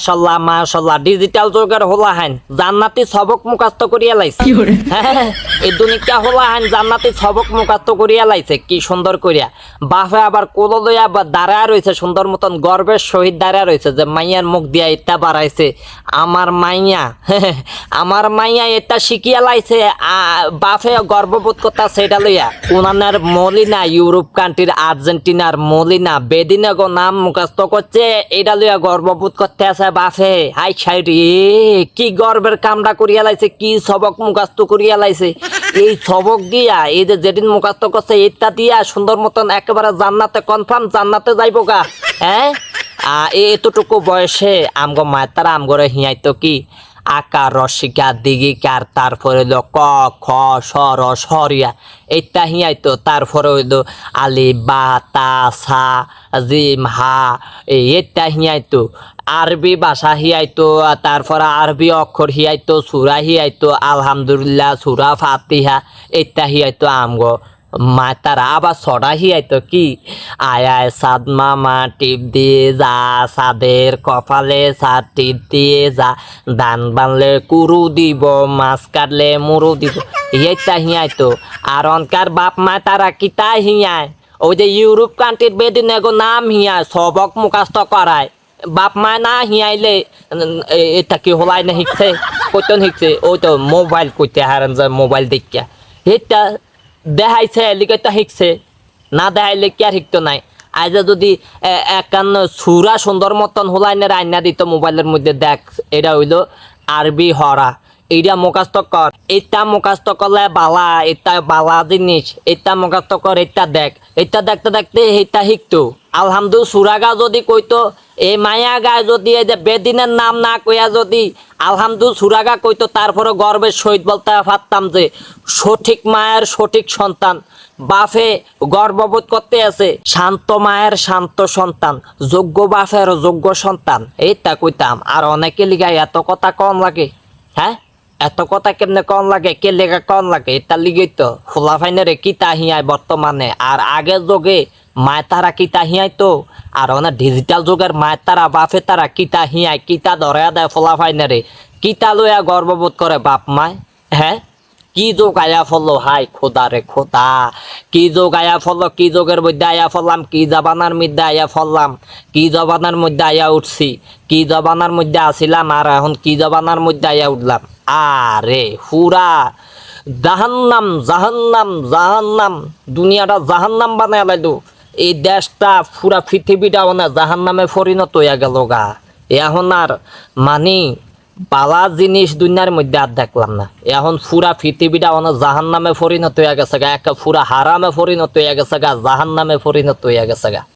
মাশাল্লাহ মাশাল্লাহ ডিজিটাল যুগের হলা হাইন জান্নাতি সবক মুখস্থ করিয়া লাইছে হ্যাঁ এই দুনিয়া হলা হাইন জান্নাতি সবক মুখস্থ করিয়া লাইছে কি সুন্দর করিয়া বাপে আবার কোলো লইয়া আবার দাঁড়ায় রয়েছে সুন্দর মতন গর্বের সহিত দাঁড়ায় রয়েছে যে মাইয়ার মুখ দিয়া এটা বাড়াইছে আমার মাইয়া এটা শিখিয়া লাইছে বাপে গর্ববোধ করতা সেটা লইয়া উনানের মলিনা ইউরোপ কান্ট্রির আর্জেন্টিনার মলিনা বেদিনে গো নাম মুখস্থ করছে এটা লইয়া গর্ববোধ করতে আছে বাপে হাই ছাই রে কি গর্বের কামটা করিয়া লাইছে কি সবক মুখস্থ করিয়া লাইছে এই সবক দিয়া এই যে যেদিন মুখস্থ করছে এটা দিয়া সুন্দর মতন একেবারে জান্নাতে কনফার্ম জান্নাতে যাইব গা হ্যাঁ এতটুকু বয়সে আমগো মায়ের তারা আমগরে হিয়াইতো কি আকার রসিকা দিগিকার তারপরে হইলো ক খ স র সরিয়া এইটা হিয়াইতো তারপরে হইলো আলি বা তা সা জিম হা এইটা হিয়াইতো আরবি ভাষা হিয়াইতো তারপরে আরবি অক্ষর হিয়াইতো সুরা হিয়াইতো আলহামদুলিল্লাহ সুরা ফাতিহা এইটা হিয়াইতো আমগো মা তারা আবার ছড়া হিয়াইতো কি আয় সাদ মামা টিপ দিয়ে যা সাদের কপালে সাদ টিপ দিয়ে যা ধান বানলে কুরু দিব মাছ কাটলে মুরু দিব এইটা হিয়াইতো আর অনকার বাপ মা তারা কিতা হিয়ায় ওই যে ইউরোপ কান্ট্রির বেদিন এগো নাম হিয়ায় সবক মুখস্থ করায় বাপ মা না হিয়াইলে এটা কি হলাই না শিখছে কইতন শিখছে ওই তো মোবাইল কইতে হারান যায় মোবাইল দেখিয়া এটা দেখাইছে লিখে শিখছে না দেখাইলে কি আর শিখতো নাই আজ যদি একান্ন সুরা সুন্দর মতন হোলাইনের আইনা দিত মোবাইলের মধ্যে দেখ এটা হইলো আরবি হরা এইটা মুখস্থ কর এটা মুখস্থ করলে বালা এটা বালা জিনিস এটা মুখস্থ কর এটা দেখ এটা দেখতে দেখতে এটা শিখতো আলহামদুলিল্লাহ সুরাগা যদি কইতো এই মায়া গায়ে যদি এই যে বেদিনের নাম না কইয়া যদি আলহামদুলিল্লাহ সুরাগা কইতো তারপরে গর্বের সহিত বলতে পারতাম যে সঠিক মায়ের সঠিক সন্তান বাপে গর্ববোধ করতে আছে শান্ত মায়ের শান্ত সন্তান যোগ্য বাপের যোগ্য সন্তান এইটা কইতাম আর অনেকে লিগাই এত কথা কম লাগে হ্যাঁ এত কথা কেমনে কম লাগে কে লেগা কম লাগে এটা লিগেই তো খোলা ফাইনারে কিতা হিয়ায় বর্তমানে আর আগের যুগে মায় তারা কিতা হিয়াই তো আর অনেক ডিজিটাল যুগের মায় তারা বাপে তারা কিতা হিয়ায় কিতা ধরে দেয় ফোলা ফাইনারে কিতা লইয়া গর্ববোধ করে বাপ মায় হ্যাঁ কি যোগ আয়া ফলো হাই খোদা রে খোদা কি যোগ আয়া ফলো কি যোগের মধ্যে আয়া ফললাম কি জবানার মধ্যে আয়া ফললাম কি জবানার মধ্যে আয়া উঠছি কি জবানার মধ্যে আসিলাম আর এখন কি জবানার মধ্যে আয়া উঠলাম আরে হুরা জাহান্নাম জাহান্নাম জাহান্নাম দুনিয়াটা জাহান্নাম বানায় লাইলো এই দেশটা পুরা পৃথিবীটা অনেক জাহান্নামে পরিণত হইয়া গেল গা এখন আর মানি বালা জিনিস দুনিয়ার মধ্যে আর দেখলাম না এখন পুরা পৃথিবীটা অনেক জাহান্নামে পরিণত হইয়া গেছে গা একটা পুরা হারামে পরিণত হইয়া গেছে গা জাহান্নামে পরিণত হইয়া গেছে গা